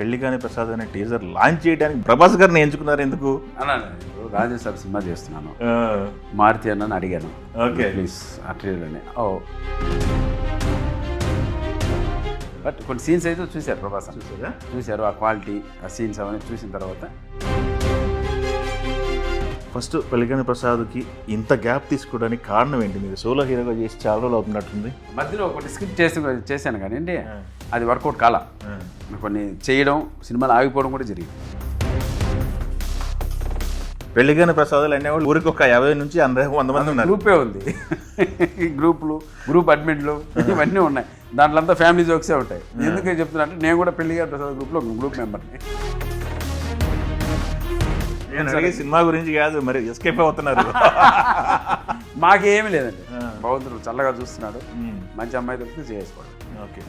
పెళ్లి కాని ప్రసాద్ అనే టీజర్ లాంచ్ చేయడానికి ప్రభాస్ గారిని ఎంచుకున్నారు ఎందుకు? రాజేశ్వర సినిమా చేస్తున్నాను, మారుతి అన్నని అడిగాను, ఓకే ప్లీజ్ అట్లని. బట్ కొన్ని సీన్స్ అయితే చూశారు ప్రభాస్ అన్న, చూశారు ఆ క్వాలిటీ, ఆ సీన్స్ అవన్నీ చూసిన తర్వాత ఫస్ట్ పెళ్లికాని ప్రసాద్కి ఇంత గ్యాప్ తీసుకోవడానికి కారణం ఏంటి? మీరు సోలో హీరోగా చేసి చాలా రోజులు అవుతున్నట్టుంది. మధ్యలో ఒకటి స్క్రిప్ట్ చేశాను కానీ అండి, అది వర్కౌట్ కాల. కొన్ని చేయడం, సినిమాలు ఆగిపోవడం కూడా జరిగింది. పెళ్లికాని ప్రసాదాలు అనేవాళ్ళు ఊరికి ఒక 50 నుంచి 100 మంది ఉన్నారు. గ్రూపే ఉంది, గ్రూప్ అడ్మిట్లు ఇవన్నీ ఉన్నాయి. దాంట్లో అంతా ఫ్యామిలీ జోక్సే ఉంటాయి. ఎందుకు చెప్తున్నా అంటే, నేను కూడా పెళ్లికాని ప్రసాద్ గ్రూప్లో గ్రూప్ మెంబర్ని. సినిమా గురించి కాదు, మరి ఎస్కేప్ అవుతున్నారు. మాకేమీ లేదండి, భగవంతుడు చల్లగా చూస్తున్నాడు, మంచి అమ్మాయి దొరికితే చేసుకోండి. ఓకే,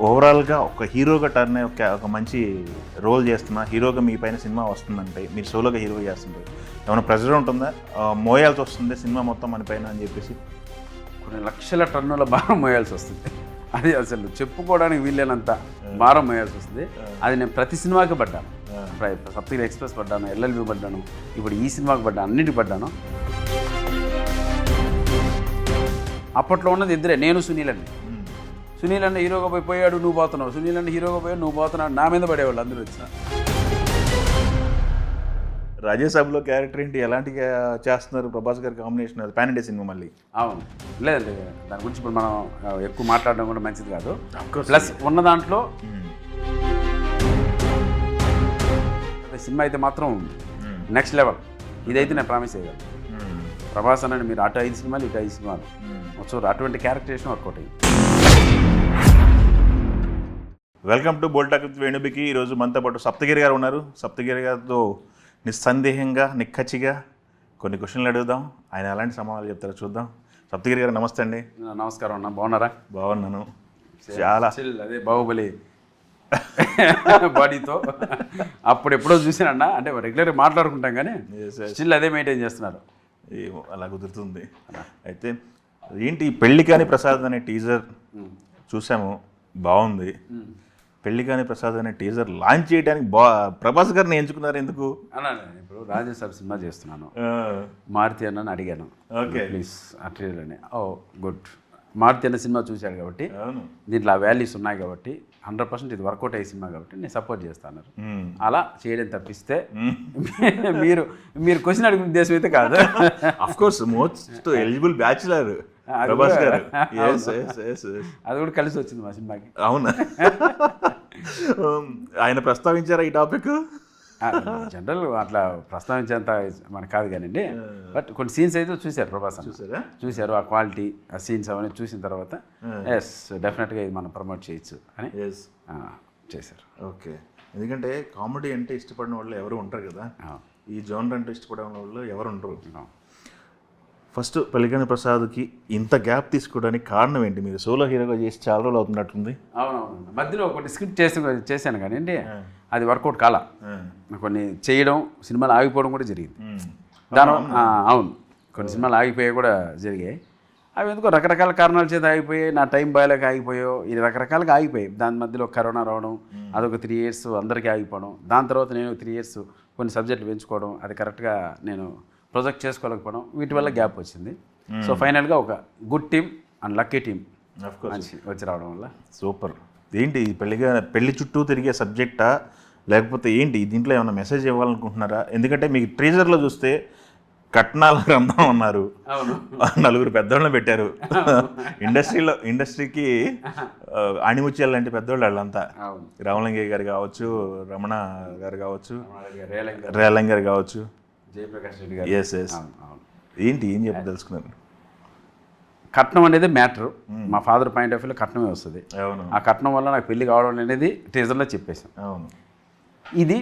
ఓవరాల్గా ఒక హీరోగా టర్న్ ఒక మంచి రోల్ చేస్తున్నా, హీరోగా మీ పైన సినిమా వస్తుందంటే, మీరు సోలోగా హీరోగా చేస్తుంటే ఏమైనా ప్రెజర్ ఉంటుందా? మోయాల్సి వస్తుంది సినిమా మొత్తం మన పైన అని చెప్పేసి? కొన్ని లక్షల టన్నుల భారం మోయాల్సి వస్తుంది. అది అసలు చెప్పుకోవడానికి వీళ్ళేనంత భారం మోయాల్సి వస్తుంది. అది నేను ప్రతి సినిమాకి పడ్డాను. సప్తగిరి ఎక్స్ప్రెస్ పడ్డాను, ఎల్ఎల్బి పడ్డాను, ఇప్పుడు ఈ సినిమాకి పడ్డాను, అన్నిటికి పడ్డాను. అప్పట్లో ఉన్నది ఇద్దరే, నేను సునీల్ అండి. సునీల్ అన్న హీరోగా పోయాడు, నువ్వు పోతున్నావు, సునీల్ అన్న హీరోగా పోయాడు, నువ్వు పోతున్నాడు, నా మీద పడేవాళ్ళు అందరూ వచ్చిన. రాజ్యసభలో క్యారెక్టర్ ఏంటి, ఎలాంటి చేస్తున్నారు ప్రభాస్ గారి కాంబినేషన్? అది పాన్ ఇండియా సినిమా మళ్ళీ. అవును, లేదండి దాని గురించి ఇప్పుడు మనం ఎక్కువ మాట్లాడడం కూడా మంచిది కాదు. ప్లస్ ఉన్న దాంట్లో సినిమా అయితే మాత్రం నెక్స్ట్ లెవెల్. ఇదైతే నేను ప్రామిస్ చేయగలను. ప్రభాస్ అన్న మీరు అటు 5 సినిమాలు, ఇటు 5 సినిమాలు సో అటువంటి క్యారెక్టరేషన్ వర్కౌట్ అయ్యింది. Welcome to bold talk with వేణుబికి. ఈరోజు మనతో పాటు సప్తగిరి గారు ఉన్నారు. సప్తగిరి గారితో నిస్సందేహంగా, నిక్కచ్చిగా కొన్ని క్వశ్చన్లు అడుగుదాం. ఆయన ఎలాంటి సమాధానాలు చెప్తారో చూద్దాం. సప్తగిరి గారు నమస్తే అండి. నమస్కారం అన్న, బాగున్నారా? బాగున్నాను. చాలా అదే బాహుబలి బాడీతో అప్పుడు ఎప్పుడో చూసానన్నా, అంటే రెగ్యులర్గా మాట్లాడుకుంటాం కానీ స్టిల్ అదే మెయింటైన్ చేస్తున్నారు. అలా కుదురుతుంది. అయితే ఏంటి పెళ్లి కాని ప్రసాద్ అనే టీజర్ చూసాము, బాగుంది. పెళ్లి కాని ప్రసాద్ అనే టీజర్ లాంచ్ చేయడానికి ప్రభాస్ గారిని ఎంచుకున్నారు ఎందుకు? అన్నా ఇప్పుడు రాజేశ్వర సినిమా చేస్తున్నాను, మారుతి అన్నని అడిగాను, ఓకే ప్లీజ్ అట్లని. గుడ్, మారుతి అన్న సినిమా చూశాడు కాబట్టి, దీంట్లో ఆ వాల్యూస్ ఉన్నాయి కాబట్టి 100% ఇది వర్కౌట్ అయ్యే సినిమా కాబట్టి నేను సపోర్ట్ చేస్తాను. అలా చేయడం తప్పిస్తే మీరు క్వశ్చన్ అడిగిన ఉద్దేశం అయితే కాదు. Of course most eligible bachelor Prabhas గారు. అది కూడా కలిసి వచ్చింది మా సినిమాకి. అవునా? ఆయన ప్రస్తావించారా ఈ టాపిక్? జనరల్ అట్లా ప్రస్తావించేంత మనకు కాదు కానివ్వండి, బట్ కొన్ని సీన్స్ అయితే చూశారు ప్రభాస్ అన్న, చూశారు ఆ క్వాలిటీ, ఆ సీన్స్ అవన్నీ చూసిన తర్వాత ఎస్ డెఫినెట్గా ఇది మనం ప్రమోట్ చేయొచ్చు అని చేశారు. ఓకే, ఎందుకంటే కామెడీ అంటే ఇష్టపడిన వాళ్ళు ఎవరు ఉంటారు కదా, ఈ జోనర్ అంటే ఇష్టపడిన వాళ్ళు ఎవరు ఉండరు. ఫస్ట్ పెళ్లికాని ప్రసాద్కి ఇంత గ్యాప్ తీసుకోవడానికి కారణం ఏంటి? మీరు సోలో హీరోగా చేసి చాలా రోజులు అవుతున్నట్టుంది. అవునవును, మధ్యలో ఒకటి స్క్రిప్ట్ చేశాను కానీ అండి, అది వర్కౌట్ కాల. కొన్ని చేయడం, సినిమాలు ఆగిపోవడం కూడా జరిగింది. అవును, కొన్ని సినిమాలు ఆగిపోయాయి కూడా జరిగాయి. అవి ఎందుకో రకరకాల కారణాల చేత ఆగిపోయాయి, నా టైం బాగాలేక ఆగిపోయావు, ఇది రకరకాలుగా ఆగిపోయాయి. దాని మధ్యలో కరోనా రావడం, అదొక 3 years అందరికీ ఆగిపోవడం, దాని తర్వాత నేను 3 years కొన్ని సబ్జెక్టులు పెంచుకోవడం, అది కరెక్ట్గా నేను ప్రొజెక్ట్ చేసుకోలేకపోవడం, వీటి వల్ల గ్యాప్ వచ్చింది. సో ఫైనల్గా ఒక good team and lucky team వచ్చి రావడం వల్ల. సూపర్. ఏంటి పెళ్లి చుట్టూ తిరిగే సబ్జెక్టా, లేకపోతే ఏంటి దీంట్లో ఏమైనా మెసేజ్ ఇవ్వాలనుకుంటున్నారా? ఎందుకంటే మీకు ట్రీజర్లో చూస్తే కట్నాల గ్రంథం ఉన్నారు, 4 పెద్దోళ్ళని పెట్టారు. ఇండస్ట్రీకి ఆణిముత్యాలు లాంటి పెద్దోళ్ళు వాళ్ళంతా. రామలింగయ్య గారు కావచ్చు, రమణ గారు కావచ్చు, రేలంగ్ గారు కావచ్చు, జయప్రకాష్ రెడ్డి గారు. Yes yes. ఏంటి ఏం చెప్పదలుచుకున్నారు? కట్నం అనేది మ్యాటర్. మా ఫాదర్ పాయింట్ ఆఫ్ వ్యూలో కట్నమే వస్తుంది. ఆ కట్నం వల్ల నాకు పెళ్లి కావడం అనేది టీజర్లో చెప్పేశాను. అవును, ఇది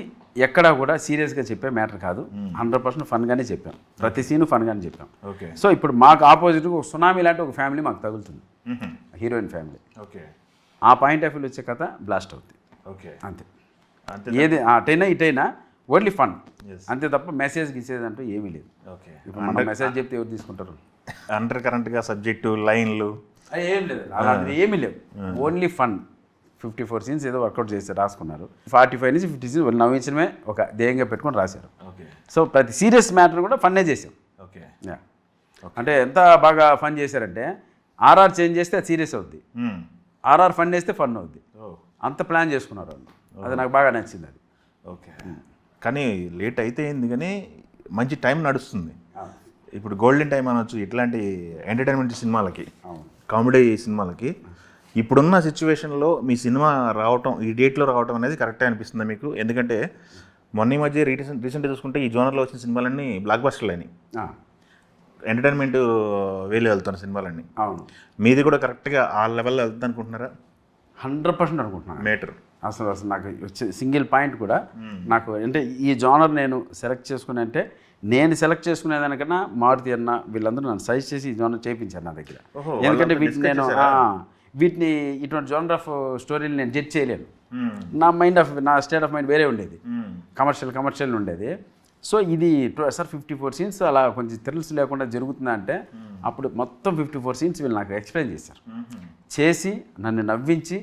ఎక్కడా కూడా సీరియస్గా చెప్పే మ్యాటర్ కాదు, 100% ఫన్గానే చెప్పాం. ప్రతి సీను ఫన్గానే చెప్పాం. ఓకే. సో ఇప్పుడు మాకు ఆపోజిట్గా ఒక సునామీ లాంటి ఒక ఫ్యామిలీ మాకు తగులుతుంది, హీరోయిన్ ఫ్యామిలీ. ఓకే. ఆ పాయింట్ ఆఫ్ వ్యూలో వచ్చే కథ బ్లాస్ట్ అవుతుంది. ఓకే, అంతే. ఏది అటైనా ఇటైనా ఓన్లీ ఫన్, అంతే తప్ప మెసేజ్ గిసేజ్ అంటూ ఏమీ లేదు. ఓకే. ఇప్పుడు మనం మెసేజ్ చెప్తే ఎవరు తీసుకుంటారు? అండర్ కరెంట్గా సబ్జెక్టు, లైన్లు ఏం లేదు, అలాంటిది ఏమీ లేవు. ఓన్లీ ఫన్, 54 సీన్స్ ఏదో వర్కౌట్ చేసి రాసుకున్నారు. 45 నుంచి 50 సీన్స్ వాళ్ళు నవ్వించడమే ఒక ధ్యేయంగా పెట్టుకొని రాశారు. ఓకే సో ప్రతి సీరియస్ మ్యాటర్ కూడా ఫన్నే చేసాం. ఓకే యా అంటే ఎంత బాగా ఫన్ చేశారంటే ఆర్ఆర్ చేంజ్ చేస్తే అది సీరియస్ అవుద్ది, ఆర్ఆర్ ఫన్ చేస్తే ఫన్ అవుద్ది, అంత ప్లాన్ చేసుకున్నారు వాళ్ళు. అది నాకు బాగా నచ్చింది అది. ఓకే కానీ లేట్ అయితే అయింది కానీ మంచి టైం నడుస్తుంది. ఇప్పుడు గోల్డెన్ టైం అనొచ్చు ఇట్లాంటి ఎంటర్టైన్మెంట్ సినిమాలకి, కామెడీ సినిమాలకి. ఇప్పుడున్న సిచ్యువేషన్లో మీ సినిమా రావటం, ఈ డేట్లో రావటం అనేది కరెక్టే అనిపిస్తుంది మీకు? ఎందుకంటే మొన్న ఈ మధ్య రీసెంట్గా చూసుకుంటే ఈ జోనర్లో వచ్చిన సినిమాలన్నీ బ్లాక్ బస్టర్లు అయినాయి, ఎంటర్టైన్మెంట్ వేలు వెళ్తున్న సినిమాలన్నీ. అవును, మీది కూడా కరెక్ట్గా ఆ లెవెల్లో వెళ్తుంది అనుకుంటున్నారా? 100% అనుకుంటున్నాను. మేటర్ అసలు నాకు వచ్చే సింగిల్ పాయింట్ కూడా నాకు అంటే ఈ జోనర్ నేను సెలెక్ట్ చేసుకుని అంటే నేను సెలెక్ట్ చేసుకునేదానికన్నా మారుతి అన్న వీళ్ళందరూ నన్ను సజెస్ట్ చేసి ఈ జోనర్ చేయించారు నా దగ్గర. ఎందుకంటే వీటిని నేను వీటిని ఇటువంటి జోనర్ ఆఫ్ స్టోరీలు నేను జడ్జ్ చేయలేను. నా స్టేట్ ఆఫ్ మైండ్ వేరే ఉండేది, కమర్షియల్ ఉండేది. సో ఇది సార్ 54 సీన్స్ అలా కొంచెం థ్రిల్స్ లేకుండా జరుగుతుందా అంటే అప్పుడు మొత్తం 54 సీన్స్ వీళ్ళు నాకు ఎక్స్ప్లెయిన్ చేశారు. చేసి నన్ను నవ్వించి,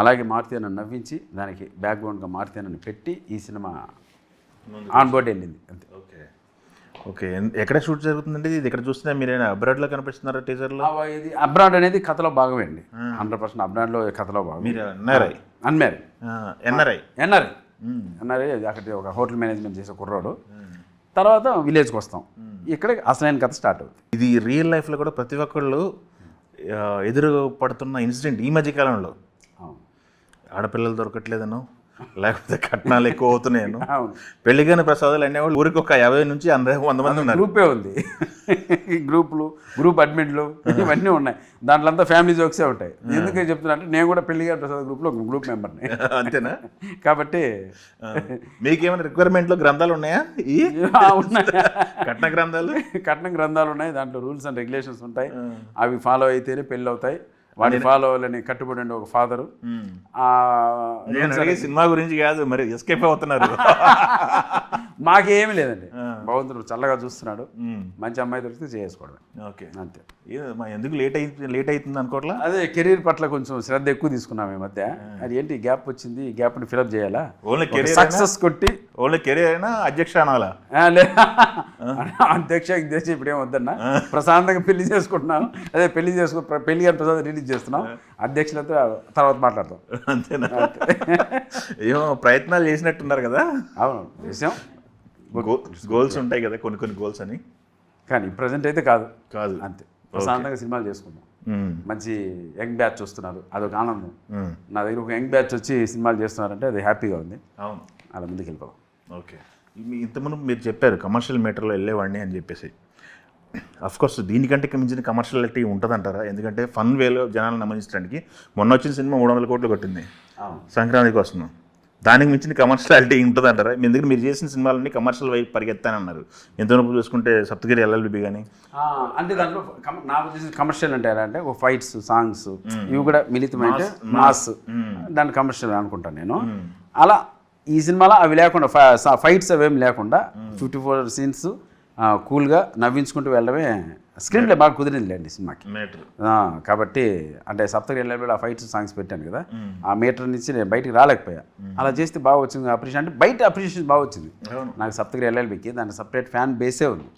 అలాగే మారుతి నన్ను నవ్వించి దానికి బ్యాక్గ్రౌండ్గా మారుతి నన్ను పెట్టి ఈ సినిమా ఆన్ బోర్డ్ వెళ్ళింది అంతే. ఓకే ఓకే ఎక్కడ షూట్ జరుగుతుందండి ఇది? ఇక్కడ చూస్తే మీరైనా అబ్రాడ్లో కనిపిస్తున్నారా టీజర్లో? ఇది అబ్రాడ్ అనేది కథలో భాగమే అండి, 100% అబ్రాడ్లో కథలో భాగం. మీరు అన్మ్యారీడ్? ఎన్ఆర్ఐ అక్కడ ఒక హోటల్ మేనేజ్మెంట్ చేసే కుర్రాడు. తర్వాత విలేజ్కి వస్తాం, ఇక్కడ అసలైన కథ స్టార్ట్ అవుతుంది. ఇది రియల్ లైఫ్లో కూడా ప్రతి ఒక్కళ్ళు ఎదురు పడుతున్న ఇన్సిడెంట్ ఈ మధ్య కాలంలో. ఆడపిల్లలు దొరకట్లేదనో లేకపోతే కట్నాలు ఎక్కువ అవుతున్నాయను, పెళ్లిగాని ప్రసాదాలు అనేవాళ్ళు ఊరికి ఒక 50 నుంచి 100 మంది ఉన్నారు. గ్రూపే ఉంది, గ్రూప్ అడ్మిట్లు ఇవన్నీ ఉన్నాయి. దాంట్లో అంతా ఫ్యామిలీ జోక్సే ఉంటాయి. ఎందుకని చెప్తున్నా అంటే నేను కూడా పెళ్లిగాని ప్రసాద్ గ్రూప్లో ఒక గ్రూప్ మెంబర్ని. అంతేనా? కాబట్టి మీకేమైనా రిక్వైర్మెంట్లో గ్రంథాలు ఉన్నాయా? ఉన్నాయి, కట్న గ్రంథాలు ఉన్నాయి. దాంట్లో రూల్స్ అండ్ రెగ్యులేషన్స్ ఉంటాయి. అవి ఫాలో అయితేనే పెళ్ళి అవుతాయి. వాడిని ఫాలో అవ్వాలని కట్టుబడి ఉండే ఒక ఫాదరు. సినిమా గురించి కాదు, మరి ఎస్కేప్ అవుతున్నారు. మాకేమీ లేదండి, భగవంతుడు చల్లగా చూస్తున్నాడు. మంచి అమ్మాయి దొరికితే చేసుకోవడమే. ఓకే అంతే. ఎందుకు లేట్ అవుతుంది అనుకోవట్లా? అదే కెరీర్ పట్ల కొంచెం శ్రద్ధ ఎక్కువ తీసుకున్నాం ఈ మధ్య. అది ఏంటి గ్యాప్ వచ్చింది, ఈ గ్యాప్ని ఫిలప్ చేయాలా? ఓన్లీ కెరీర్ సక్సెస్ కొట్టి ఓన్లీ కెరీర్ అయినా అధ్యక్ష అనాలా? అధ్యక్ష ఇప్పుడు ఏం వద్దన్నా, ప్రశాంతంగా పెళ్లి చేసుకుంటున్నాను. అదే పెళ్లి గాని ప్రసాద్ రిలీజ్ చేస్తున్నాం, అధ్యక్షులతో తర్వాత మాట్లాడతాం. అంతేనా? ఏమో ప్రయత్నాలు చేసినట్టున్నారు కదా? అవును చేసాం. గోల్స్ ఉంటాయి కదా కొన్ని గోల్స్ అని, కానీ ప్రజెంట్ అయితే కాదు అంతే. ప్రశాంతంగా సినిమాలు చేసుకుందాం. మంచి యంగ్ బ్యాచ్ వస్తున్నారు, అదొక ఆనందం. నా దగ్గర ఒక యంగ్ బ్యాచ్ వచ్చి సినిమాలు చేస్తున్నారంటే అది హ్యాపీగా ఉంది. అవును, అలా ముందుకు వెళ్ళిపోదాం. ఓకే. ఇంతకుముందు మీరు చెప్పారు కమర్షియల్ మీటర్లో వెళ్ళేవాడిని అని చెప్పేసి. అఫ్కోర్స్ దీనికంటే మించిన కమర్షియాలిటీ ఉంటుందంటారా? ఎందుకంటే ఫన్ వేలో జనాలను నమ్మించడానికి మొన్న వచ్చిన సినిమా 300 కోట్లు కొట్టింది సంక్రాంతి కోసం. దానికి మించిన కమర్షియాలిటీ ఉంటుందంటారా? మీ దగ్గర మీరు చేసిన సినిమాలన్నీ కమర్షియల్ వైపు పరిగెత్తానన్నారు. ఎంతవరకు చూసుకుంటే సప్తగిరి ఎల్ఎల్బి కానీ అంటే దాంట్లో నాకు చేసిన కమర్షియల్ అంటే ఎలా అంటే ఒక ఫైట్స్, సాంగ్స్ ఇవి కూడా మిళితమైతే మాస్, దాన్ని కమర్షియల్ అనుకుంటాను నేను. అలా ఈ సినిమాలో అవి లేకుండా ఫైట్స్ అవేమి లేకుండా 54 సీన్స్ కూల్గా నవ్వించుకుంటూ వెళ్ళడమే. స్క్రీన్ ప్లే బాగా కుదిరిందిలేండి సినిమాకి. కాబట్టి అంటే సప్తగిరి ఎల్ఎల్బిలో ఆ ఫైట్స్ సాంగ్స్ పెట్టాను కదా, ఆ మీటర్ నుంచి నేను బయటికి రాలేకపోయా. అలా చేస్తే బాగా వచ్చింది అప్రిషియేషన్, అంటే బయట అప్రిషియేషన్ బాగా వచ్చింది నాకు. సప్తగిరి ఎల్ఎల్బికి దానికి సపరేట్ ఫ్యాన్ బేసే ఉంది,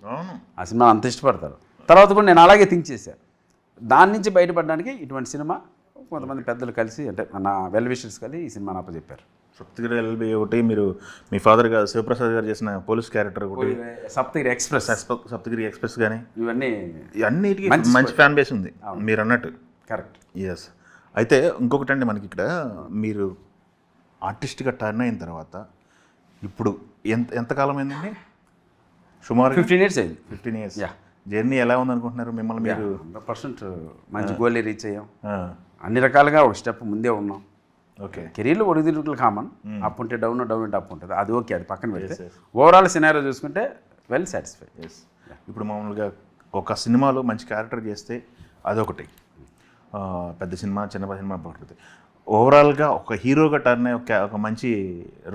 ఆ సినిమా అంత ఇష్టపడతారు. తర్వాత కూడా నేను అలాగే థింక్ చేశాను. దాని నుంచి బయటపడడానికి ఇటువంటి సినిమా కొంతమంది పెద్దలు కలిసి అంటే నా వెల్ విషర్స్ కలిసి ఈ సినిమాని అప్పచెప్పారు. సప్తగిరి ఎల్ఎల్బి ఒకటి, మీరు మీ ఫాదర్ గారు శివప్రసాద్ గారు చేసిన పోలీస్ క్యారెక్టర్ ఒకటి, సప్తగిరి ఎక్స్ప్రెస్ కానీ ఇవన్నీ అన్నిటికీ మంచి ఫ్యాన్ బేస్ ఉంది మీరు అన్నట్టు. కరెక్ట్. ఎస్. అయితే ఇంకొకటి అండి, మనకి ఇక్కడ మీరు ఆర్టిస్ట్గా టర్న్ అయిన తర్వాత ఇప్పుడు ఎంతకాలం అయిందండి? సుమారు 15 years అయింది. 15 years. జర్నీ ఎలా ఉందనుకుంటున్నారు? మిమ్మల్ని మీరు 100% మంచి గోల్ రీచ్ అయ్యాం. అన్ని రకాలుగా ఒక స్టెప్ ముందే ఉన్నాం. ఓకే. కెరీర్లో ఒడిదుడుకులు కామన్, అప్ ఉంటే డౌన్ ఉంటే అప్ ఉంటుంది, అది ఓకే, అది పక్కన పెడితే ఓవరాల్ సినారియో చూసుకుంటే వెల్ సాటిస్ఫైడ్. ఎస్. ఇప్పుడు మామూలుగా ఒక సినిమాలో మంచి క్యారెక్టర్ చేస్తే అదొకటి, పెద్ద సినిమా చిన్న సినిమా పడుతుంది. ఓవరాల్గా ఒక హీరోగా టర్న్ అయ్యి ఒక మంచి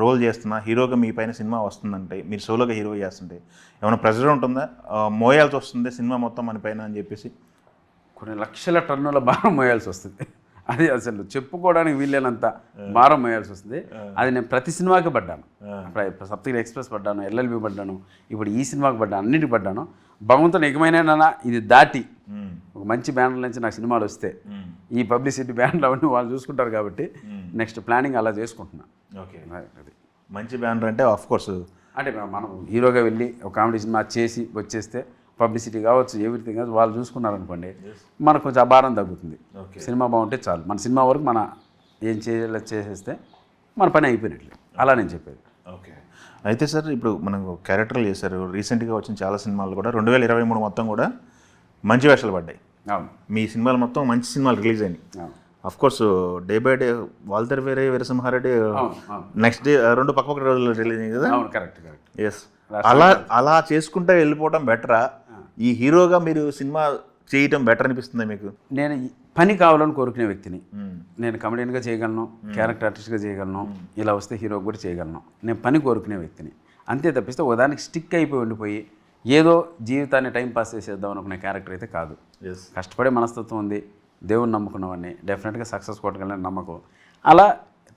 రోల్ చేస్తున్నా, హీరోగా మీ పైన సినిమా వస్తుందంటే, మీరు సోలోగా హీరో చేస్తుంటే ఏమైనా ప్రెజర్ ఉంటుందా? మోయాల్సి వస్తుంది సినిమా మొత్తం మన పైన అని చెప్పేసి? కొన్ని లక్షల టన్నుల భారం మోయాల్సి వస్తుంది. అది అసలు చెప్పుకోవడానికి వీళ్ళేనంత భారం వేయాల్సి వస్తుంది. అది నేను ప్రతి సినిమాకి పడ్డాను. సప్తగిరి ఎక్స్ప్రెస్ పడ్డాను, ఎల్ఎల్బి పడ్డాను, ఇప్పుడు ఈ సినిమాకి పడ్డాను, అన్నిటికి పడ్డాను. భగవంతుని నిజమైనా ఇది దాటి ఒక మంచి బ్యానర్ నుంచి నాకు సినిమాలు వస్తే ఈ పబ్లిసిటీ బ్యానర్లు అవన్నీ వాళ్ళు చూసుకుంటారు కాబట్టి నెక్స్ట్ ప్లానింగ్ అలా చేసుకుంటున్నా. ఓకే, అది మంచి బ్యానర్ అంటే ఆఫ్ కోర్స్ అంటే మనం హీరోగా వెళ్ళి ఒక కామెడీ సినిమా చేసి వచ్చేస్తే పబ్లిసిటీ కావచ్చు, ఎవ్రీథింగ్ కావచ్చు, వాళ్ళు చూసుకున్నారనుకోండి మనకు కొంచెం అభారం తగ్గుతుంది. సినిమా బాగుంటే చాలు, మన సినిమా వరకు మన ఏం చేయాలో చేసేస్తే మన పని అయిపోయినట్లు, అలా నేను చెప్పేది. ఓకే, అయితే సార్ ఇప్పుడు మనం క్యారెక్టర్లు చేశారు, రీసెంట్గా వచ్చిన చాలా సినిమాలు కూడా 2023 మొత్తం కూడా మంచి వేషాలు పడ్డాయి. అవును, మీ సినిమాలు మొత్తం మంచి సినిమాలు రిలీజ్ అయినాయి. Of course day by day Waltair వేరే వీరసింహారెడ్డి నెక్స్ట్ డే 2 పక్క రోజులు రిలీజ్ అయ్యింది కదా. Correct correct. ఎస్, అలా చేసుకుంటే వెళ్ళిపోవడం బెటరా, ఈ హీరోగా మీరు సినిమా చేయటం బెటర్ అనిపిస్తుంది మీకు? నేను పని కావాలని కోరుకునే వ్యక్తిని. నేను కమెడియన్గా చేయగలను, క్యారెక్టర్ ఆర్టిస్ట్గా చేయగలను, ఇలా వస్తే హీరో కూడా చేయగలను. నేను పని కోరుకునే వ్యక్తిని అంతే తప్పిస్తే ఒకదానికి స్టిక్ అయిపోయి ఉండిపోయి ఏదో జీవితాన్ని టైం పాస్ చేసేద్దాం అనుకునే క్యారెక్టర్ అయితే కాదు. కష్టపడే మనస్తత్వం ఉంది, దేవుని నమ్ముకున్నవన్నీ డెఫినెట్గా సక్సెస్ కొట్టగలని నమ్మకం. అలా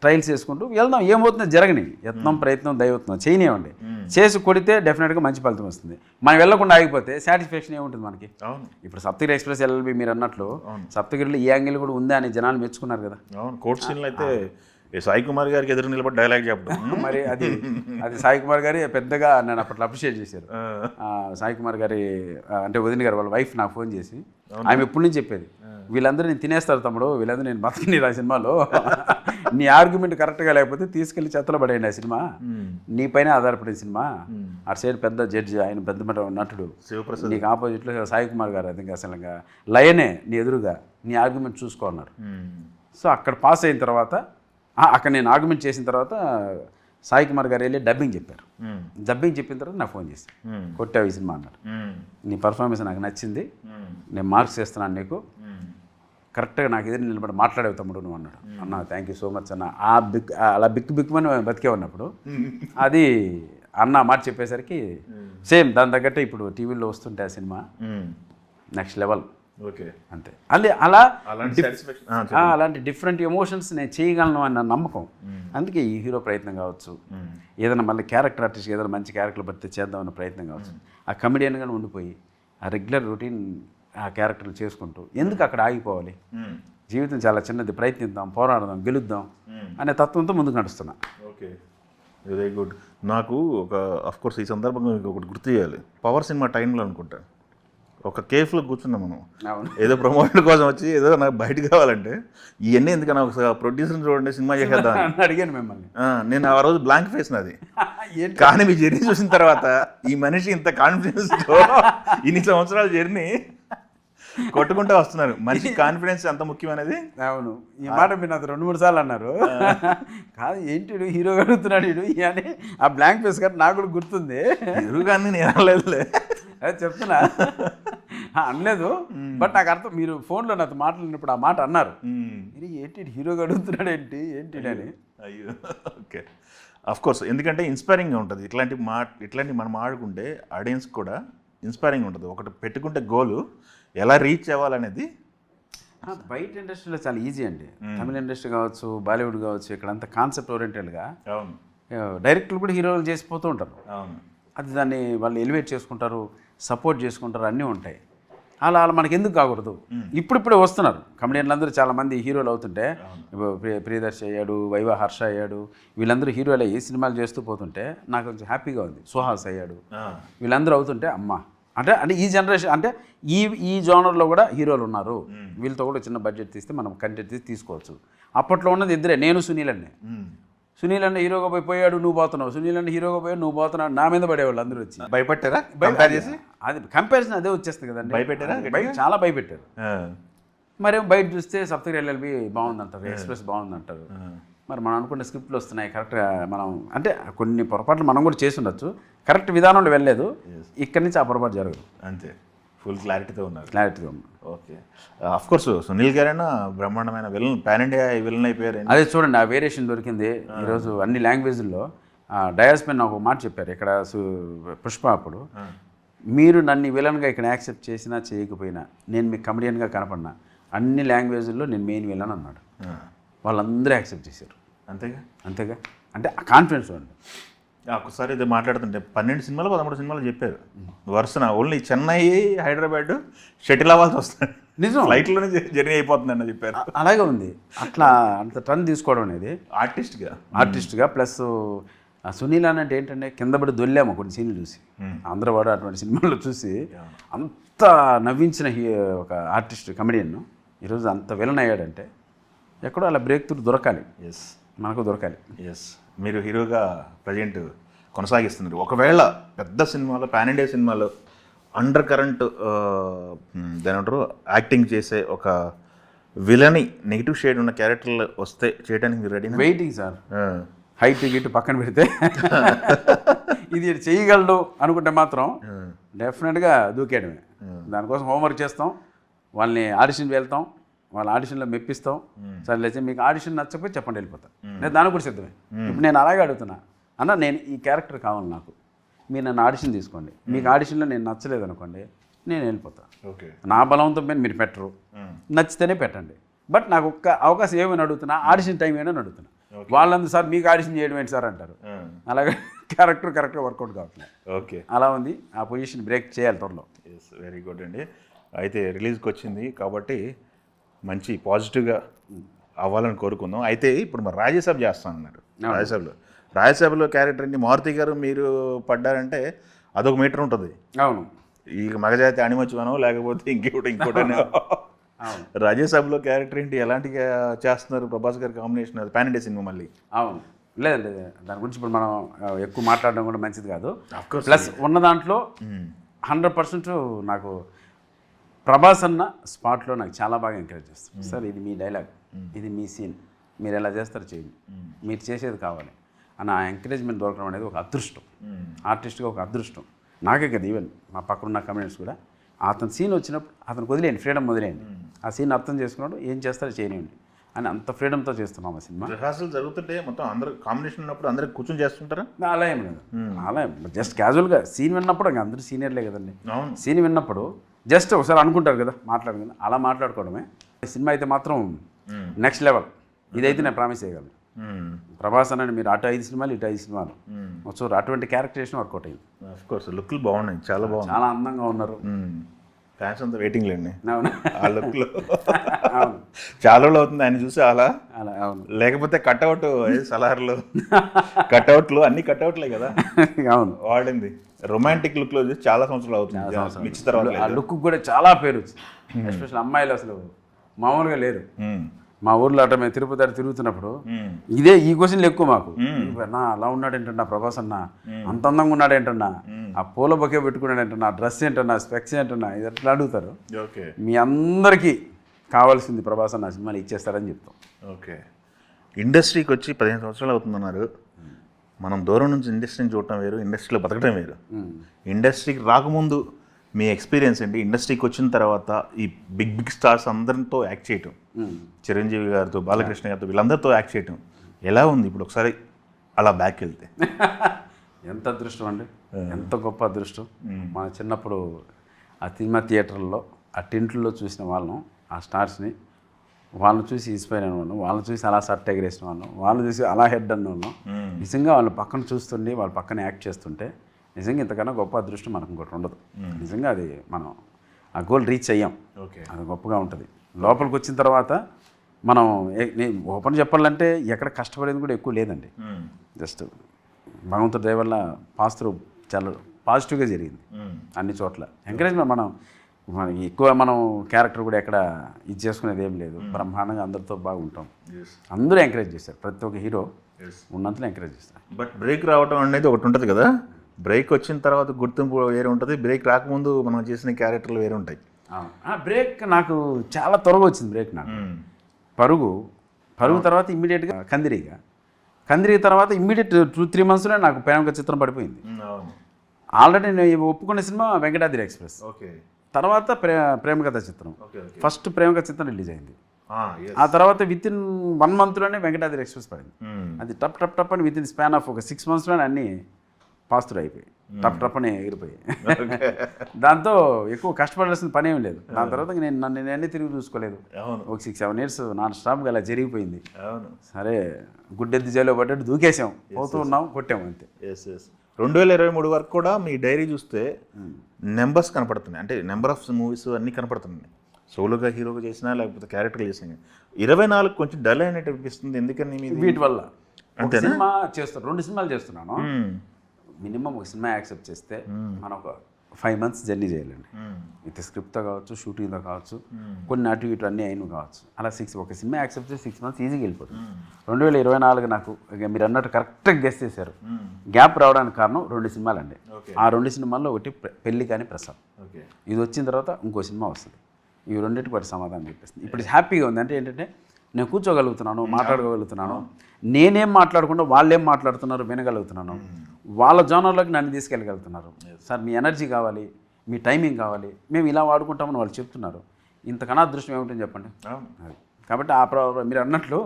ట్రయల్స్ చేసుకుంటూ వెళ్దాం, ఏమవుతుందో జరగని, యత్నం ప్రయత్నం దైవత్నం చేయనివ్వండి, చేసి కొడితే డెఫినెట్గా మంచి ఫలితం వస్తుంది. మనం వెళ్ళకుండా ఆగిపోతే సాటిస్ఫాక్షన్ ఏముంటుంది మనకి? ఇప్పుడు సప్తగిరి ఎక్స్ప్రెస్ ఎల్ఎల్బి మీరు అన్నట్లు సప్తగిరిలో ఈ యాంగిల్ కూడా ఉందా అని జనాలు మెచ్చుకున్నారు కదా. కోర్ట్ సీన్లు అయితే సాయి కుమార్ గారికి ఎదురు నిలబడి డైలాగ్ చెప్పడం మరి అది సాయి కుమార్ గారి పెద్దగా నన్ను అప్పట్లో అప్రిషియేట్ చేశారు. సాయి కుమార్ గారి అంటే వదిన గారు వాళ్ళ వైఫ్ నాకు ఫోన్ చేసి ఆమె ఎప్పటి నుంచి చెప్పేది, వీళ్ళందరూ నేను తినేస్తారు తమ్ముడు, వీళ్ళందరూ నేను బతకని ఆ సినిమాలో, నీ ఆర్గ్యుమెంట్ కరెక్ట్గా లేకపోతే తీసుకెళ్లి చెత్తలో పడేయండి ఆ సినిమా, నీ పైన ఆధారపడిన సినిమా, అటు సైడ్ పెద్ద జడ్జి ఆయన పెద్ద నటుడు శివప్రసాద్, నీకు ఆపోజిట్లో సాయి కుమార్ గారు అది అసలు లయనే నీ ఎదురుగా, నీ ఆర్గ్యుమెంట్ చూసుకో అన్నారు. సో అక్కడ పాస్ అయిన తర్వాత అక్కడ నేను ఆర్గ్యుమెంట్ చేసిన తర్వాత సాయి కుమార్ గారు వెళ్ళి డబ్బింగ్ చెప్పారు. డబ్బింగ్ చెప్పిన తర్వాత నాకు ఫోన్ చేసి కొట్టావు ఈ సినిమా అన్నారు, నీ పర్ఫార్మెన్స్ నాకు నచ్చింది, నేను మార్క్స్ చేస్తున్నాను నీకు, కరెక్ట్గా నాకు ఎదురు నిలబడి మాట్లాడేవు తమ్ముడు నువ్వు అన్నాడు. అన్న థ్యాంక్ యూ సో మచ్ అన్న. అలా బిక్కుమని బతికే ఉన్నప్పుడు అది అన్న మాట చెప్పేసరికి సేమ్ దాని తగ్గట్టు ఇప్పుడు టీవీలో వస్తుంటే ఆ సినిమా నెక్స్ట్ లెవెల్. ఓకే, అంతే. అలా అలాంటి డిఫరెంట్ ఎమోషన్స్ నేను చేయగలను అన్న నమ్మకం. అందుకే ఈ హీరో ప్రయత్నం కావచ్చు, ఏదైనా మళ్ళీ క్యారెక్టర్ ఆర్టిస్ట్ ఏదైనా మంచి క్యారెక్టర్లు పడితే చేద్దామన్న ప్రయత్నం కావచ్చు, ఆ కమెడియన్గానే ఉండిపోయి ఆ రెగ్యులర్ రొటీన్ ఆ క్యారెక్టర్లు చేసుకుంటూ ఎందుకు అక్కడ ఆగిపోవాలి? జీవితం చాలా చిన్నది, ప్రయత్నిద్దాం, పోరాడదాం, గెలుద్దాం అనే తత్వంతో ముందుకు నడుస్తున్నా. Okay, very good. నాకు ఒక అఫ్కోర్స్ ఈ సందర్భంగా మీకు ఒకటి గుర్తు చేయాలి. పవర్ సినిమా టైంలో అనుకుంటా ఒక కేఫ్లో కూర్చున్నాం మనం, ఏదో ప్రమోషన్ కోసం వచ్చి ఏదో నాకు బయట కావాలంటే ఇవన్నీ ఎందుకన్నా ఒక ప్రొడ్యూసర్ని చూడండి సినిమా చేసేద్దాం అడిగాను మిమ్మల్ని. నేను ఆ రోజు బ్లాంక్ ఫేస్ నాది, కానీ మీ జర్నీ చూసిన తర్వాత ఈ మనిషి ఇంత కాన్ఫిడెన్స్తో ఇన్ని సంవత్సరాల జర్నీ కొట్టుకుంటూ వస్తున్నారు. మనిషి కాన్ఫిడెన్స్ ఎంత ముఖ్యమైనది. అవును, ఈ మాట మీరు నాకు 2-3 సార్లు అన్నారు. కాదు ఏంటి హీరో అడుగుతున్నాడు ఇడు అని, ఆ బ్లాంక్ ఫేస్ కానీ నాకు కూడా గుర్తుంది. హీరో కానీ నేను అనలేదులే, అదే చెప్తున్నా, అనలేదు. బట్ నాకు అర్థం, మీరు ఫోన్లో నాతో మాట్లాడినప్పుడు ఆ మాట అన్నారు, ఇది ఏంటి హీరోగా అడుగుతున్నాడు ఏంటి అని. అయ్యో, ఓకే. అఫ్కోర్స్ ఎందుకంటే ఇన్స్పైరింగ్గా ఉంటుంది ఇట్లాంటి మనం ఆడుకుంటే ఆడియన్స్ కూడా ఇన్స్పైరింగ్ ఉంటుంది. ఒకటి పెట్టుకుంటే గోలు ఎలా రీచ్ అవ్వాలనేది. బయట ఇండస్ట్రీలో చాలా ఈజీ అండి, తమిళ ఇండస్ట్రీ కావచ్చు, బాలీవుడ్ కావచ్చు, ఇక్కడంతా కాన్సెప్ట్ ఓరియంటెడ్గా డైరెక్టర్లు కూడా హీరోలు చేసిపోతూ ఉంటారు. అది దాన్ని వాళ్ళు ఎలివేట్ చేసుకుంటారు, సపోర్ట్ చేసుకుంటారు, అన్నీ ఉంటాయి. అలా మనకి ఎందుకు కాకూడదు? ఇప్పుడిప్పుడే వస్తున్నారు కమెడియన్లు అందరూ, చాలామంది హీరోలు అవుతుంటే, ప్రియదర్శి అయ్యాడు, వైవా హర్ష అయ్యాడు, వీళ్ళందరూ హీరోలు అయ్యి సినిమాలు చేస్తూ పోతుంటే నాకు కొంచెం హ్యాపీగా ఉంది. సుహాస్ అయ్యాడు, వీళ్ళందరూ అవుతుంటే అమ్మ అంటే ఈ జనరేషన్ అంటే ఈ జోనర్లో కూడా హీరోలు ఉన్నారు, వీళ్ళతో కూడా చిన్న బడ్జెట్ తీస్తే మనం కంటెంట్ తీసుకోవచ్చు. అప్పట్లో ఉన్నది ఇద్దరే, నేను సునీల్ అన్నే. సునీల్ అన్న హీరోగా పోయాడు, నువ్వు పోతున్నావు, సునీల్ అన్న హీరోగా పోయాడు, నువ్వు పోతున్నావు, నా మీద పడేవాళ్ళు అందరూ వచ్చి. భయపెట్టారా? అది కంపారిజన్ అదే వచ్చేస్తుంది కదండి. భయపెట్టారా? చాలా భయపెట్టారు. మరేం బయట చూస్తే సప్తగిరి ఎల్ఎల్బి బాగుందంటారు, ఎక్స్ప్రెస్ బాగుందంటారు. మరి మనం అనుకున్న స్క్రిప్ట్లు వస్తున్నాయి కరెక్ట్గా, మనం అంటే కొన్ని పొరపాట్లు మనం కూడా చేసి ఉండొచ్చు, కరెక్ట్ విధానంలో వెళ్ళలేదు, ఇక్కడి నుంచి ఆ పొరపాటు జరగదు. అంతే, ఫుల్ క్లారిటీతో ఉన్నారు. ఓకే, అఫ్కోర్స్ సునీల్ గారైనా బ్రహ్మాండమైన విలన్, పాన్ ఇండియా విలన్ అయిపోయారు. అదే చూడండి, ఆ వేరియేషన్ దొరికింది ఈరోజు అన్ని లాంగ్వేజ్ల్లో. డయాస్మెన్ ఒక మాట చెప్పారు ఇక్కడ పుష్ప అప్పుడు, మీరు నన్ను విలన్గా ఇక్కడ యాక్సెప్ట్ చేసినా చేయకపోయినా, నేను మీకు కమెడియన్గా కనపడినా, అన్ని లాంగ్వేజ్ల్లో నేను మెయిన్ విలన్ అన్నాడు. వాళ్ళందరూ యాక్సెప్ట్ చేశారు. అంతేగా అంటే కాన్ఫిడెన్స్ ఉంది. ఒకసారి ఇది మాట్లాడుతుంటే 12 సినిమాలు 13 సినిమాలు చెప్పారు వరుసన. ఓన్లీ చెన్నై హైదరాబాద్ షటిల్ అవ్వాల్సి వస్తుంది, నిజం, ఫ్లైట్లోనే జర్నీ అయిపోతుంది అన్న చెప్పారు. అలాగే ఉంది. అట్లా అంత టర్న్ తీసుకోవడం అనేది ఆర్టిస్ట్గా ప్లస్ సునీల్ అంటే ఏంటంటే కింద పడి దొల్లాము కొన్ని సీన్లు చూసి, ఆంధ్రవాడు అటువంటి సినిమాల్లో చూసి అంత నవ్వించిన ఒక ఆర్టిస్ట్ కమెడియన్ ఈరోజు అంత విలన్ అయ్యాడంటే ఎక్కడో అలా బ్రేక్ త్రూ దొరకాలి. మనకు దొరకాలి. మీరు హీరోగా ప్రజెంట్ కొనసాగిస్తున్నారు. ఒకవేళ పెద్ద సినిమాలో పాన్ ఇండియా సినిమాలో అండర్ కరెంట్ దాని అంటారు యాక్టింగ్ చేసే ఒక విలని నెగిటివ్ షేడ్ ఉన్న క్యారెక్టర్లు వస్తే చేయడానికి మీరు ready? Waiting sir. Height Git పక్కన పెడితే ఇది చేయగలడు అనుకుంటే మాత్రం డెఫినెట్గా దూకేయడమే. దానికోసం హోంవర్క్ చేస్తాం, వాళ్ళని ఆడిషన్కి వెళ్తాం, వాళ్ళ ఆడిషన్లో మెప్పిస్తాం. సరే లేచే మీకు ఆడిషన్ నచ్చకపోతే చెప్పండి వెళ్ళిపోతాను, నేను దానికి కూడా సిద్ధమే. ఇప్పుడు నేను అలాగే అడుగుతున్నా, అన్న నేను ఈ క్యారెక్టర్ కావాలి, నాకు మీరు నన్ను ఆడిషన్ తీసుకోండి, మీకు ఆడిషన్లో నేను నచ్చలేదు అనుకోండి నేను వెళ్ళిపోతాను. నా బలవంతం పైన మీరు పెట్టరు, నచ్చితేనే పెట్టండి. బట్ నాకు ఒక్క అవకాశం ఏమైనా అడుగుతున్నా, ఆడిషన్ టైం ఏమైనా అడుగుతున్నా. వాళ్ళందరూ సార్ మీకు ఆడిషన్ చేయడం ఏంటి సార్ అంటారు. అలాగే క్యారెక్టర్ కరెక్ట్గా వర్కౌట్ కావట్లేదు. అలా ఉంది. ఆ పొజిషన్ బ్రేక్ చేయాలి త్వరలో. వెరీ గుడ్ అండి. అయితే రిలీజ్కి వచ్చింది కాబట్టి మంచి పాజిటివ్గా అవ్వాలని కోరుకుందాం. అయితే ఇప్పుడు మరి రాజ్యసభ చేస్తాను అన్నారు. రాజ్యసభలో క్యారెక్టర్ అండి మారుతి గారు మీరు పడ్డారంటే అదొక మీటర్ ఉంటుంది. అవును. ఈ మగజాతి అణిమచ్చువనో లేకపోతే ఇంకోటి రాజ్యసభలో క్యారెక్టర్ ఏంటి, ఎలాంటిగా చేస్తున్నారు? ప్రభాస్ గారి కాంబినేషన్, అది పాన్ ఇండియా సినిమా మళ్ళీ. అవును. లేదు దాని గురించి ఇప్పుడు మనం ఎక్కువ మాట్లాడడం కూడా మంచిది కాదు. ప్లస్ ఉన్న దాంట్లో 100% నాకు ప్రభాస్ అన్న స్పాట్లో నాకు చాలా బాగా ఎంకరేజ్ చేస్తారు. సార్ ఇది మీ డైలాగ్, ఇది మీ సీన్, మీరు ఎలా చేస్తారు చేయండి, మీరు చేసేది కావాలి అన్న ఎంకరేజ్మెంట్ దొరకడం అనేది ఒక అదృష్టం. ఆర్టిస్ట్గా ఒక అదృష్టం. నాకే కదా, ఈవెన్ మా పక్కనున్న కమెంట్స్ కూడా అతని సీన్ వచ్చినప్పుడు అతనికి వదిలేయండి, ఫ్రీడమ్ వదిలేయండి, ఆ సీన్ అర్థం చేసుకున్నాడు, ఏం చేస్తారో చేయనివ్వండి అని అంత ఫ్రీడమ్తో చేస్తున్నాం ఆ సినిమా. రిహార్సల్ జరుగుతుంటే మొత్తం అందరూ కాంబినేషన్ ఉన్నప్పుడు అందరూ కూర్చొని చేస్తుంటారా? అలా ఏం లేదు, అలా జస్ట్ క్యాజువల్గా సీన్ విన్నప్పుడు ఇంకా అందరూ సీనియర్లే కదండి. సీన్ విన్నప్పుడు జస్ట్ ఒకసారి అనుకుంటారు కదా మాట్లాడుకుని, అలా మాట్లాడుకోవడమే. సినిమా అయితే మాత్రం నెక్స్ట్ లెవెల్. ఇదైతే నేను ప్రామిస్ చేయగలను. ప్రభాస్ అనండి మీరు అటు 5 సినిమాలు ఇటు 5 సినిమాలు సో అటువంటి క్యారెక్టరేషన్ వర్కౌట్ అయింది. ఆఫ్కోర్స్ లుక్లు బాగున్నాయి, చాలా బాగున్నాయి, చాలా అందంగా ఉన్నారు. ఫ్యాన్స్ అంతా వెయిటింగ్ లేండి. అవును, ఆ లుక్లో చాలా రోజులు అవుతుంది ఆయన చూసి. అలా అవును, లేకపోతే కట్అవుట్ సలార్లు కట్అవుట్లు అన్ని కట్అవుట్లే కదా. అవును, వాడింది రొమాంటిక్ లుక్ లో చూసి చాలా సంవత్సరాలు అవుతుంది. మిర్చి తర్వాత ఆ లుక్ కూడా చాలా పేరు వచ్చింది. ఎస్పెషల్ అమ్మాయిలు అసలు మామూలుగా లేరు. మా ఊర్లో అట మేము తిరుపతి తిరుగుతున్నప్పుడు ఇదే ఈ క్వశ్చన్లు ఎక్కువ మాకు. నా అలా ఉన్నాడేంటన్నా ప్రభాస్ అన్న, అంత అందంగా ఉన్నాడేంటన్నా, ఆ పూల బొకే పెట్టుకున్నాడేంటన్నా, డ్రెస్ ఏంటన్నా, స్పెక్స్ ఏంటన్నా, ఇది ఎట్లా అడుగుతారు. మీ అందరికీ కావాల్సింది ప్రభాస్ అన్న సినిమాలు ఇచ్చేస్తారని చెప్తాం. ఓకే, ఇండస్ట్రీకి వచ్చి 15 సంవత్సరాలు అవుతుందన్నారు. మనం దూరం నుంచి ఇండస్ట్రీని చూడటం వేరు, ఇండస్ట్రీలో బతకడం వేరు. ఇండస్ట్రీకి రాకముందు మీ ఎక్స్పీరియన్స్ ఏంటి? ఇండస్ట్రీకి వచ్చిన తర్వాత ఈ బిగ్ స్టార్స్ అందరితో యాక్ట్ చేయటం, చిరంజీవి గారితో, బాలకృష్ణ గారితో, వీళ్ళందరితో యాక్ట్ చేయటం ఎలా ఉంది? ఇప్పుడు ఒకసారి అలా బ్యాక్ వెళ్తే ఎంత అదృష్టం అండి, ఎంత గొప్ప అదృష్టం. మన చిన్నప్పుడు ఆ సినిమా థియేటర్లో ఆ టెంట్లో చూసిన వాళ్ళం, ఆ స్టార్స్ని వాళ్ళని చూసి ఇన్స్పైర్ అయిన వాళ్ళం, వాళ్ళని చూసి అలా షర్ట్ ఎగరేసిన వాళ్ళం, వాళ్ళని చూసి అలా హెడ్ అన్న వాళ్ళం. నిజంగా వాళ్ళ పక్కన చూస్తుండి వాళ్ళ పక్కన యాక్ట్ చేస్తుంటే నిజంగా ఇంతకన్నా గొప్ప అదృష్టం మనకు ఇంకోటి ఉండదు. నిజంగా అది మనం ఆ గోల్ రీచ్ అయ్యాం, అది గొప్పగా ఉంటుంది. లోపలికి వచ్చిన తర్వాత మనం ఓపెన్ చెప్పాలంటే ఎక్కడ కష్టపడేది కూడా ఎక్కువ లేదండి. జస్ట్ భగవంతుడి దయ వల్ల పాస్త్రూ చాలా పాజిటివ్గా జరిగింది అన్ని చోట్ల. ఎంకరేజ్మెంట్ మనం ఎక్కువ మనం క్యారెక్టర్ కూడా ఎక్కడ ఇది చేసుకునేది ఏం లేదు. బ్రహ్మాండంగా అందరితో బాగుంటాం. అందరూ ఎంకరేజ్ చేస్తారు, ప్రతి ఒక్క హీరో ఉన్నంతలో ఎంకరేజ్ చేస్తారు. బట్ బ్రేక్ రావడం అనేది ఒకటి ఉంటుంది కదా, బ్రేక్ వచ్చిన తర్వాత గుర్తింపు వేరే ఉంటుంది, బ్రేక్ రాకముందు మనం చేసిన క్యారెక్టర్లు వేరే ఉంటాయి. బ్రేక్ నాకు చాలా త్వరగా వచ్చింది. బ్రేక్ నాకు పరుగు తర్వాత ఇమ్మీడియట్గా కందిరి తర్వాత ఇమ్మీడియట్ 2-3 monthsలో నాకు ప్రేమక చిత్రం పడిపోయింది. ఆల్రెడీ నేను ఒప్పుకునే సినిమా వెంకటాద్రి ఎక్స్ప్రెస్, తర్వాత ప్రేమకథ చిత్రం. ఫస్ట్ ప్రేమకథ చిత్రం రిలీజ్ అయింది. ఆ తర్వాత వితిన్ 1 monthలోనే వెంకటాద్రి ఎక్స్ప్రెస్ పడింది. అది టప్ టప్ టప్ అని వితిన్ స్పాన్ ఆఫ్ ఒక 6 monthsలోనే అన్నీ పాస్టర్ అయిపోయాయి. టప్ టప్ అని ఎగిరిపోయి. దాంతో ఎక్కువ కష్టపడాల్సిన పని ఏం లేదు. దాని తర్వాత నేను తిరిగి చూసుకోలేదు. ఒక 6-7 years నాన్ స్టాప్గా అలా జరిగిపోయింది. సరే గుడ్డెద్దు జైల్లో పడ్డట్టు దూకేసాం, పోతూ ఉన్నాం, కొట్టాము అంతే. 2023 వరకు కూడా మీ డైరీ చూస్తే నెంబర్స్ కనపడుతున్నాయి, అంటే నెంబర్ ఆఫ్ మూవీస్ అన్నీ కనపడుతున్నాయి. సోలోగా హీరోగా చేసినా లేకపోతే క్యారెక్టర్ చేసినా. 24 కొంచెం డల్ అయినట్టు అనిపిస్తుంది. ఎందుకని వీటి వల్ల సినిమా చేస్తాను, 2 సినిమాలు చేస్తున్నాను. మినిమం ఒక సినిమా యాక్సెప్ట్ చేస్తే మనం ఒక 5 months జర్నీ చేయాలండి. విత్ స్క్రిప్ట్తో కావచ్చు, షూటింగ్తో కావచ్చు, కొన్ని అటు ఇటు అన్నీ అయిన కావచ్చు. అలా ఒక సినిమా యాక్సెప్ట్ చేసి 6 months ఈజీగా వెళ్ళిపోతుంది. 2024 నాకు మీరు అన్నట్టు కరెక్ట్గా గెస్ చేశారు. గ్యాప్ రావడానికి కారణం 2 సినిమాలండి. ఆ 2 సినిమాల్లో ఒకటి పెళ్లి కానీ ప్రసాద్. ఇది వచ్చిన తర్వాత ఇంకో సినిమా వస్తుంది. ఈ రెండింటికి వాటి సమాధానం చెప్పేస్తుంది. ఇప్పుడు హ్యాపీగా ఉంది. అంటే ఏంటంటే నేను కూర్చోగలుగుతున్నాను, మాట్లాడగలుగుతున్నాను, నేనేం మాట్లాడకుండా వాళ్ళేం మాట్లాడుతున్నారు వినగలుగుతున్నాను, వాళ్ళ జోనర్లోకి నన్ను తీసుకెళ్ళగలుగుతున్నారు. సార్ మీ ఎనర్జీ కావాలి, మీ టైమింగ్ కావాలి, మేము ఇలా వాడుకుంటామని వాళ్ళు చెప్తున్నారు. ఇంతకన్నా అదృష్టం ఏమిటని చెప్పండి. కాబట్టి మీరు అన్నట్లు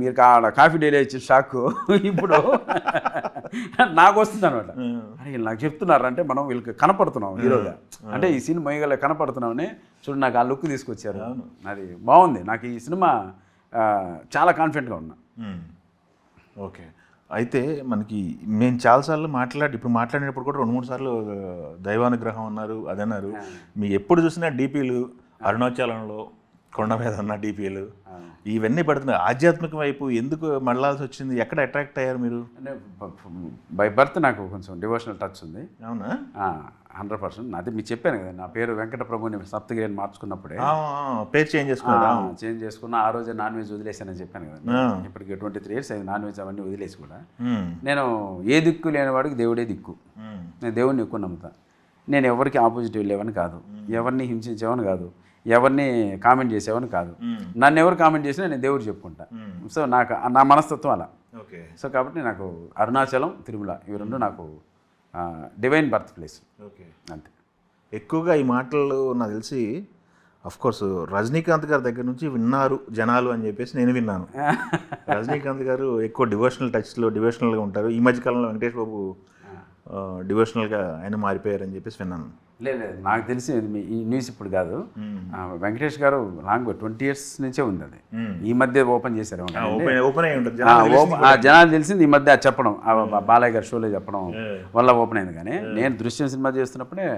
మీరు కాఫీ డైలీ ఇచ్చిన షాక్ ఇప్పుడు నాకు వస్తుంది అనమాట. అరే నాకు చెప్తున్నారు అంటే మనం వీళ్ళకి కనపడుతున్నాం హీరోగా, అంటే ఈ సినిమా మొయ్యగల కనపడుతున్నామని చూడు నాకు ఆ లుక్ తీసుకొచ్చారు. అది బాగుంది. నాకు ఈ సినిమా చాలా కాన్ఫిడెంట్గా ఉన్నా. ఓకే. అయితే మనకి మేము చాలాసార్లు ఇప్పుడు మాట్లాడినప్పుడు కూడా 2-3 సార్లు దైవానుగ్రహం అన్నారు, అదన్నారు. మీ ఎప్పుడు చూసినా డీపీలు అరుణాచలంలో కొండ మీద ఉన్న డీపీలు ఇవన్నీ పడుతున్నాయి. ఆధ్యాత్మిక వైపు ఎందుకు మళ్ళాల్సి వచ్చింది? ఎక్కడ అట్రాక్ట్ అయ్యారు మీరు? అంటే బై బర్త్ నాకు కొంచెం డివోషనల్ టచ్ ఉంది. అవునా? 100%. అదే మీకు చెప్పాను కదా, నా పేరు వెంకట ప్రభుని సప్తగిరి అని మార్చుకున్నప్పుడే పేరు చేంజ్ చేసుకున్న. ఆ రోజే నాన్ వెజ్ వదిలేసానని చెప్పాను కదా. ఇప్పటికి 23 years అయింది నాన్ వెజ్ అవన్నీ వదిలేసి కూడా. నేను ఏ దిక్కు లేనివాడికి దేవుడే దిక్కు. నేను దేవుడిని ఎక్కువ నమ్ముతా. నేను ఎవరికి ఆపోజిట్ వెళ్ళేవని కాదు, ఎవరిని హింసించేవని కాదు, ఎవరిని కామెంట్ చేసేవని కాదు. నన్ను ఎవరు కామెంట్ చేసినా నేను దేవుడు చెప్పుకుంటా. సో నాకు నా మనస్తత్వం అలా. సో కాబట్టి నాకు అరుణాచలం, తిరుమల ఇవి 2 నాకు డివైన్ బర్త్ ప్లేస్. అంతే. ఎక్కువగా ఈ మాటలు నాకు తెలిసి కోర్స్ రజనీకాంత్ గారి దగ్గర నుంచి విన్నారు జనాలు అని చెప్పేసి నేను విన్నాను. రజనీకాంత్ గారు ఎక్కువ డివోషనల్గా ఉంటారు. ఈ మధ్యకాలంలో వెంకటేష్ బాబు డివోషనల్గా ఆయన మారిపోయారని చెప్పేసి విన్నాను. లేదు, నాకు తెలిసి ఈ న్యూస్ ఇప్పుడు కాదు. వెంకటేష్ గారు లాంగ్ 20 years నుంచే ఉంది. అది ఈ మధ్య ఓపెన్ చేశారు. జనాలు తెలిసింది ఈ మధ్య చెప్పడం, బాలయ్య గారి షోలో చెప్పడం వల్ల ఓపెన్ అయింది. కానీ నేను దృశ్యం సినిమా చేస్తున్నప్పుడే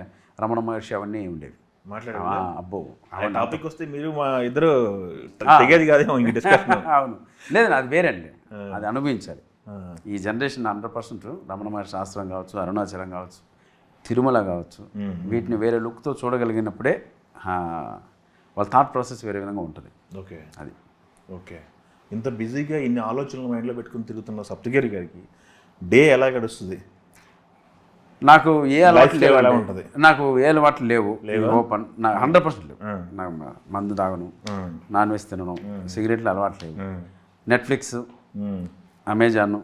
రమణ మహర్షి అవన్నీ ఉండేవి. అబ్బో టాపిక్ వస్తే మీరు మా ఇద్దరు తెగేది కాదేమో డిస్కషన్. అవును, లేదు అది వేరే అండి, అది అనుభవించాలి. ఈ జనరేషన్ 100% రమణ మహర్షి శాస్త్రం కావచ్చు, అరుణాచలం కావచ్చు, తిరుమల కావచ్చు, వీటిని వేరే లుక్తో చూడగలిగినప్పుడే వాళ్ళ థాట్ ప్రాసెస్ వేరే విధంగా ఉంటుంది. ఓకే, అది ఓకే. ఇంత బిజీగా ఇన్ని ఆలోచనలు మైండ్లో పెట్టుకుని తిరుగుతున్న సప్తగిరి గారికి డే ఎలా గడుస్తుంది? నాకు ఏ అలవాట్లు లేవు. నాకు ఏ అలవాట్లు లేవు. ఓపెన్ 100% లేవు. నాకు మందు తాగను, నాన్ వెజ్ తినను, సిగరెట్లు అలవాటు లేవు. నెట్ఫ్లిక్స్, అమెజాన్,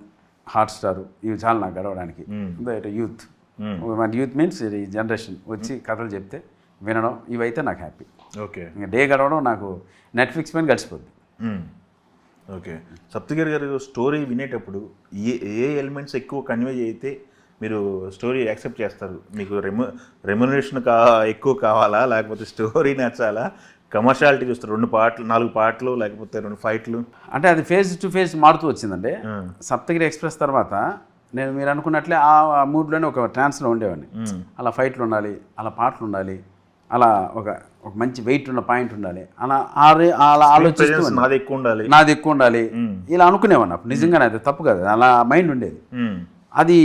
హాట్స్టార్ ఇవి చాలా నాకు గడవడానికి. యూత్ మీన్స్ ఈ జనరేషన్ వచ్చి కథలు చెప్తే వినడం ఇవైతే నాకు హ్యాపీ. ఓకే. ఇంకా డే గడవడం నాకు నెట్ఫ్లిక్స్ పైన గడిచిపోద్ది. ఓకే. సప్తగిరి గారు స్టోరీ వినేటప్పుడు ఏ ఎలిమెంట్స్ ఎక్కువ కన్వే అయితే మీరు స్టోరీ యాక్సెప్ట్ చేస్తారు? మీకు రెమ్యునరేషన్ ఎక్కువ కావాలా, లేకపోతే స్టోరీ నచ్చాలా, కమర్షియాలిటీ చూస్తారు? 2 పాటలు 4 పాటలు లేకపోతే 2 ఫైట్లు? అంటే అది ఫేజ్ టు ఫేజ్ మారుతూ వచ్చిందండి. సప్తగిరి ఎక్స్ప్రెస్ తర్వాత నేను మీరు అనుకున్నట్లే ఆ మూడ్లోనే ఒక ట్రాన్స్లో ఉండేవాడిని. అలా ఫైట్లు ఉండాలి, అలా పాటలు ఉండాలి, అలా ఒక మంచి వెయిట్ ఉన్న పాయింట్ ఉండాలి, అలా ఆలోచిస్తూ నాది ఎక్కువ ఉండాలి ఇలా అనుకునేవాడిని. అప్పుడు నిజంగానే అది తప్పు కదా, అలా మైండ్ ఉండేది. అది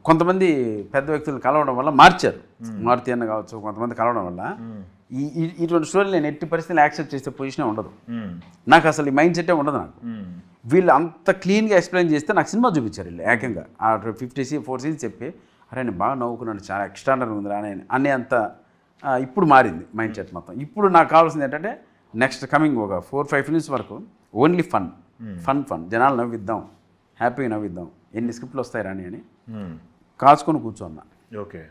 కొంతమంది పెద్ద వ్యక్తులు కలవడం వల్ల మార్చారు. మారుతి అన్న కావచ్చు, కొంతమంది కలవడం వల్ల ఇటువంటి స్టోరీలు నేను ఎట్టి పరిస్థితులు యాక్సెప్ట్ చేసే పొజిషనే ఉండదు. నాకు అసలు ఈ మైండ్ సెట్టే ఉండదు. నాకు వీళ్ళు అంత క్లీన్గా ఎక్స్ప్లెయిన్ చేస్తే నాకు సినిమా చూపించారు వీళ్ళు ఏకంగా. ఆ 54 scenes చెప్పి అరే నేను బాగా నవ్వుకున్నాను, చాలా ఎక్స్ట్రానర్ ఉంది రాని అనే అంత ఇప్పుడు మారింది మైండ్ సెట్ మొత్తం. ఇప్పుడు నాకు కావాల్సింది ఏంటంటే నెక్స్ట్ కమింగ్ ఒక 4-5 films వరకు ఓన్లీ ఫన్ జనాలు నవ్విద్దాం, హ్యాపీగా నవ్విద్దాం, ఎన్ని స్క్రిప్ట్లు వస్తాయి రాని అని కాచుకొని కూర్చోన్నా. ఓకే.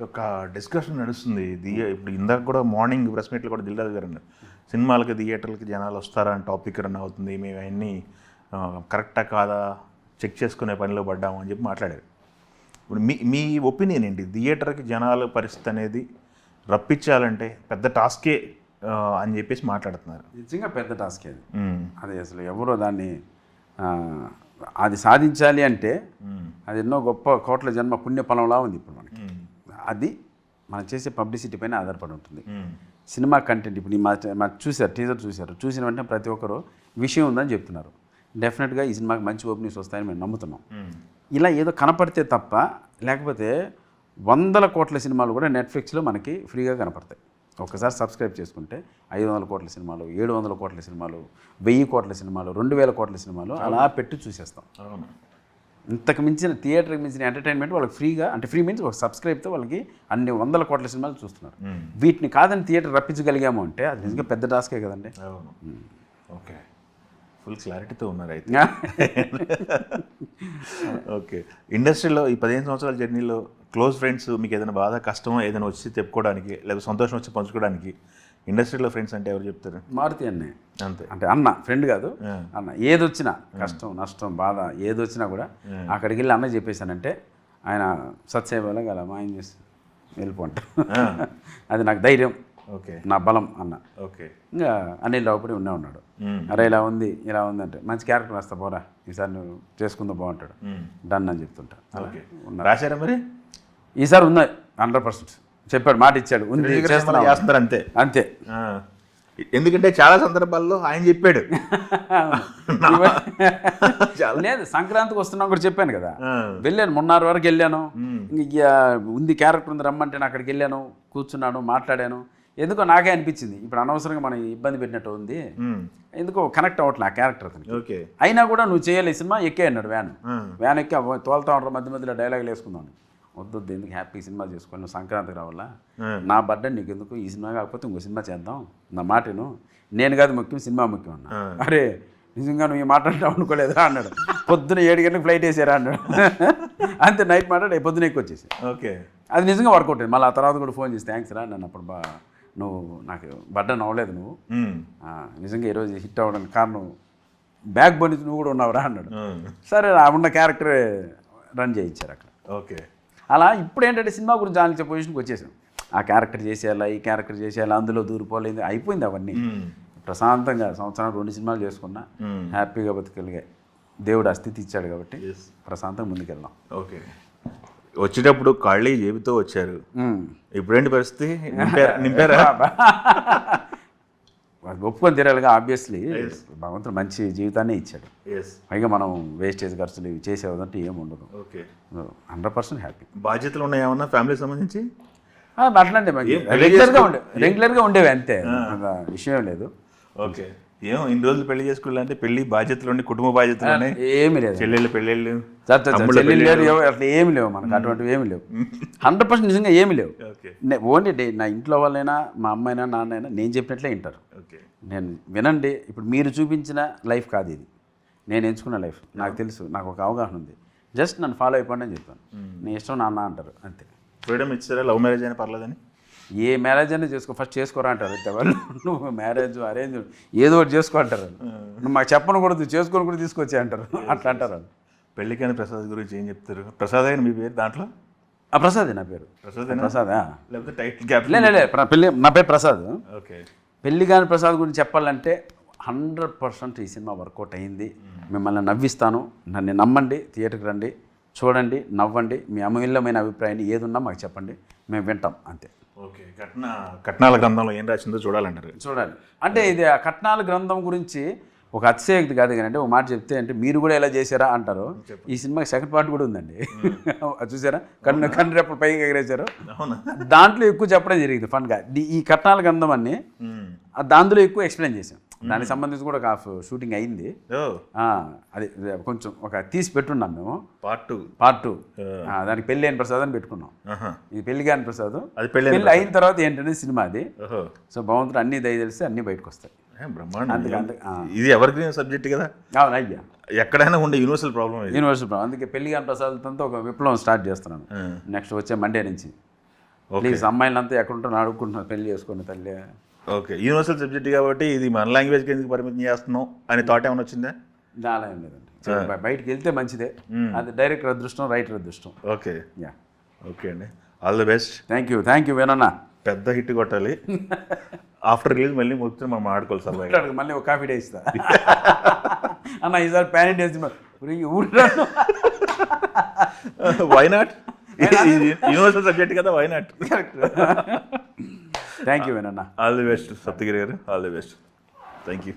ఒక డిస్కషన్ నడుస్తుంది ఇప్పుడు ఇందాక కూడా మార్నింగ్ ప్రెస్ మీట్లో కూడా దిల్రాజు గారు అన్నారు, సినిమాలకి థియేటర్లకి జనాలు వస్తారా అని టాపిక్ రన్ అవుతుంది, మేము అవన్నీ కరెక్టా కాదా చెక్ చేసుకునే పనిలో పడ్డాము అని చెప్పి మాట్లాడారు. ఇప్పుడు మీ ఒపీనియన్ ఏంటి? థియేటర్కి జనాల పరిస్థితి అనేది రప్పించాలంటే పెద్ద టాస్కే అని చెప్పేసి మాట్లాడుతున్నారు. నిజంగా పెద్ద టాస్క్ అది. అది అసలు ఎవరో దాన్ని అది సాధించాలి అంటే అది ఎన్నో గొప్ప కోట్ల జన్మ పుణ్య ఫలంలా ఉంది ఇప్పుడు మనకి. అది మనం చేసే పబ్లిసిటీ పైన ఆధారపడి ఉంటుంది. సినిమా కంటెంట్ ఇప్పుడు మా చూశారు, టీజర్ చూసిన వెంటనే ప్రతి ఒక్కరు విషయం ఉందని చెప్తున్నారు. డెఫినెట్గా ఈ సినిమాకి మంచి ఓపెనింగ్స్ వస్తాయని మేము నమ్ముతున్నాం. ఇలా ఏదో కనపడితే తప్ప, లేకపోతే 100 కోట్ల సినిమాలు కూడా నెట్ఫ్లిక్స్లో మనకి ఫ్రీగా కనపడతాయి. ఒకసారి సబ్స్క్రైబ్ చేసుకుంటే 500 కోట్ల సినిమాలు, 700 కోట్ల సినిమాలు, 1000 కోట్ల సినిమాలు, 2000 కోట్ల సినిమాలు అలా పెట్టి చూసేస్తాం. ఇంతకు మించిన థియేటర్కి మించిన ఎంటర్టైన్మెంట్ వాళ్ళకి ఫ్రీగా, అంటే ఫ్రీ మీన్స్ ఒక సబ్స్క్రైబ్తో వాళ్ళకి అన్ని 100 కోట్ల సినిమాలు చూస్తున్నారు. వీటిని కాదని థియేటర్ రప్పించగలిగాము అంటే అది నిజంగా పెద్ద టాస్కే కదండి. ఓకే, ఫుల్ క్లారిటీతో ఉన్నారు అయితే. ఓకే, ఇండస్ట్రీలో ఈ 15 సంవత్సరాల జర్నీలో క్లోజ్ ఫ్రెండ్స్ మీకు ఏదైనా బాధ కష్టమో ఏదైనా వచ్చి చెప్పుకోవడానికి లేదా సంతోషం వచ్చి పంచుకోవడానికి ఇండస్ట్రీలో ఫ్రెండ్స్ అంటే ఎవరు చెప్తారు? మారుతి అన్నే. అంతే, అంటే అన్న, ఫ్రెండ్ కాదు అన్న. ఏదొచ్చినా కష్టం నష్టం బాధ ఏదొచ్చినా కూడా అక్కడికి వెళ్ళి అన్న చెప్పేశానంటే ఆయన సత్సేవలో గల మా ఆయన చేసి వెళ్ళిపోంటారు. అది నాకు ధైర్యం, ఓకే, నా బలం అన్న. ఓకే, ఇంకా అనిల్ రావుపడి ఉన్నాడు. అరే ఇలా ఉంది అంటే మంచి క్యారెక్టర్ వస్తా పోరా, ఈసారి నువ్వు చేసుకుందా బాగుంటాడు, డన్ అని చెప్తుంటా. రాశారా మరి? ఈసారి ఉన్నాయి 100% చెప్పాడు, మాట ఇచ్చాడు, ఉంది చేస్తున్నారు. అంతే అంతే. ఎందుకంటే చాలా సందర్భాల్లో ఆయన చెప్పాడు. లేదు, సంక్రాంతికి వస్తున్నాం కూడా చెప్పాను కదా, వెళ్ళాను మొన్నర వరకు వెళ్ళాను. ఇక ఉంది క్యారెక్టర్ ఉంది రమ్మంటే నేను అక్కడికి వెళ్ళాను, కూర్చున్నాను, మాట్లాడాను. ఎందుకో నాకే అనిపించింది ఇప్పుడు అనవసరంగా మనం ఇబ్బంది పెట్టినట్టు ఉంది, ఎందుకో కనెక్ట్ అవ్వట్లే ఆ క్యారెక్టర్ అతనికి. అయినా కూడా నువ్వు చేయాలి సినిమా, ఎక్కే అన్నాడు. వ్యాన్ ఎక్కి తోలుతా ఉంటారు, మధ్య మధ్యలో డైలాగులు వేసుకుందాం. వద్దు, ఎందుకు హ్యాపీ సినిమా చేసుకోవాలి, నువ్వు సంక్రాంతికి రావాలా, నా బర్త్డే నీకు ఎందుకు, ఈ సినిమా కాకపోతే ఇంకో సినిమా చేద్దాం, నా మాటను, నేను కాదు ముఖ్యం సినిమా ముఖ్యం అన్నా. అరే నిజంగా నువ్వు ఈ మాట్లాడతావు అనుకోలేదా అన్నాడు. పొద్దున 7 గంటలకు ఫ్లైట్ వేసారా అన్నాడు. అంతే, నైట్ మాట్లాడి పొద్దున ఎక్కువ వచ్చేసి. ఓకే, అది నిజంగా వర్కౌట్ అయింది. మళ్ళీ ఆ తర్వాత కూడా ఫోన్ చేసి థ్యాంక్స్ రా నన్ను, అప్పుడు నువ్వు నాకు బర్త్డే అవ్వలేదు, నువ్వు నిజంగా ఈరోజు హిట్ అవ్వడానికి కారణం బ్యాక్ బోన్ నువ్వు కూడా ఉన్నావురా అన్నాడు. సరే ఆ ఉన్న క్యారెక్టరే రన్ చేయించారు అక్కడ. ఓకే, అలా ఇప్పుడు ఏంటంటే సినిమా గురించి ఆలోచించే పొజిషన్కి వచ్చేసాం. ఆ క్యారెక్టర్ చేసేయాలా, ఈ క్యారెక్టర్ చేసేయాలా, అందులో దూరిపోలేదు, అయిపోయింది అవన్నీ. ప్రశాంతంగా సంవత్సరానికి 2 సినిమాలు చేసుకున్నా హ్యాపీగా బతికలిగా దేవుడు ఆ స్థితి ఇచ్చాడు కాబట్టి ప్రశాంతంగా ముందుకెళ్దాం. ఓకే, వచ్చేటప్పుడు ఖాళీ జేబుతో వచ్చారు, ఇప్పుడేంటి పరిస్థితి? నింపారా? ఒప్పుకొని తీరాలిగా. ఆబ్వియస్లీ భగవంతుడు మంచి జీవితాన్ని ఇచ్చాడు, పైగా మనం వేస్టేజ్ ఖర్చులు ఇవి చేసేదంటే ఏమి ఉండదు. 100% హ్యాపీ. బాధ్యతలు ఉన్నాయి ఏమన్నా ఫ్యామిలీకి సంబంధించి? అట్లాంటి రెగ్యులర్గా ఉండేవి అంతే, విషయం లేదు. ఓకే, ఏమో ఇన్ని రోజులు పెళ్లి చేసుకోవాలంటే పెళ్లి బాధ్యతలు ఉండి, కుటుంబ బాధ్యతలు ఉన్నాయి, ఏమి లేదు. చెల్లెళ్ళు పెళ్ళిళ్ళు లేవు, అట్లా ఏమి లేవు మనకు, అటువంటివి ఏమి లేవు. 100% నిజంగా ఏమి లేవు. ఓన్లీ నా ఇంట్లో వాళ్ళైనా, మా అమ్మాయినా నాన్నైనా నేను చెప్పినట్లే వింటారు. నేను వినండి, ఇప్పుడు మీరు చూపించిన లైఫ్ కాదు ఇది, నేను ఎంచుకున్న లైఫ్, నాకు తెలుసు, నాకు ఒక అవగాహన ఉంది, జస్ట్ నన్ను ఫాలో అయిపోండి అని చెప్తాను. నీ ఇష్టం నాన్న అంటారు అంతే. ఫ్రీడమ్ ఇచ్చారా? లవ్ మ్యారేజ్ అయినా పర్లేదని? ఏ మ్యారేజ్ అయినా చేసుకో, ఫస్ట్ చేసుకోరా అంటారు అంతే వాళ్ళు. నువ్వు మ్యారేజ్ అరేంజ్ ఏదో ఒకటి చేసుకో అంటారు. నువ్వు మాకు చెప్పనకూడదు, చేసుకొని కూడా తీసుకొచ్చే అంటారు, అట్లా అంటారు వాళ్ళు. పెళ్ళికైన ప్రసాద్ గురించి ఏం చెప్తారు? ప్రసాద్ అయిన మీ పేరు దాంట్లో? ప్రసాదే నా పేరు. ప్రసాద్ లేకపోతే టైటిల్ గ్యాప్? పెళ్ళి నా పేరు ప్రసాద్. ఓకే, పెళ్లి కాని ప్రసాద్ గురించి చెప్పాలంటే 100% ఈ సినిమా వర్కౌట్ అయింది. మిమ్మల్ని నవ్విస్తాను, నన్ను నమ్మండి, థియేటర్కి రండి, చూడండి, నవ్వండి, మీ అమూల్యమైన అభిప్రాయాన్ని ఏది ఉన్నా మాకు చెప్పండి, మేము వింటాం అంతే. ఓకే, కట్నాల గ్రంథంలో ఏం రాసిందో చూడాలంటారు? చూడాలి. అంటే ఇది ఆ కట్నాల గ్రంథం గురించి ఒక అతిశయోక్తి కాదు కానీ, అంటే ఒక మాట చెప్తే అంటే మీరు కూడా ఎలా చేశారా అంటారు. ఈ సినిమాకి సెకండ్ పార్ట్ కూడా ఉందండి, చూసారా? కన్ను రెప్పలు పైకి ఎగరేశారు, దాంట్లో ఎక్కువ చెప్పడం జరిగింది ఫన్గా. ఈ కట్నాల గ్రంథం అన్ని దాంట్లో ఎక్కువ ఎక్స్ప్లెయిన్ చేశాం. దానికి సంబంధించి కూడా ఒక షూటింగ్ అయింది. అది కొంచెం ఒక తీసి పెట్టున్నాం మేము, పార్ట్ 2. దానికి పెళ్ళి అయిన ప్రసాద్ అని పెట్టుకున్నాం. ఇది పెళ్లి కాని ప్రసాద్, పెళ్ళి అయిన తర్వాత ఏంటంటే సినిమా అది. సో భగవంతుడు అన్ని దయ తెలిసి అన్ని బయటకు వస్తాయి. ఇది ఎవర్ గ్రీన్ సబ్జెక్ట్ కదా, అయ్యా ఎక్కడైనా ఉండే యూనివర్సల్ ప్రాబ్లం. అందుకే పెళ్లి కాని ప్రసాద్తో ఒక విప్లవం స్టార్ట్ చేస్తున్నాను నెక్స్ట్ వచ్చే మండే నుంచి. ప్లీజ్ అమ్మాయిలంతా ఎక్కడుంటారో అడుక్కుంటున్నారు, పెళ్లి చేసుకోండి తల్లి. ఓకే, యూనివర్సల్ సబ్జెక్ట్ కాబట్టి ఇది మన లాంగ్వేజ్కి ఎందుకు పరిమితం చేస్తున్నాం అని థాట్ ఏమైనా వచ్చిందా? అలా ఏం లేదండి బయటికి వెళ్తే మంచిదే, అది డైరెక్టర్ అదృష్టం, రైటర్ అదృష్టం. ఓకే యా, ఓకే అండి, all the best. Thank you వేణన్న. పెద్ద హిట్ కొట్టాలి. ఆఫ్టర్ రిలీజ్ మళ్ళీ మొత్తం మనం ఆడుకోవాలి సార్. మళ్ళీ ఒక కాఫీ డే ఇస్తా అన్న, ఈసారి ప్యాన్ ఇండియా సినిమా ఊరు. వై నాట్, యూనివర్సల్ సబ్జెక్ట్ కదా, వై నాట్. థ్యాంక్ యూ వేణన్న. All the best Saptagiri garu, all the best. Thank you.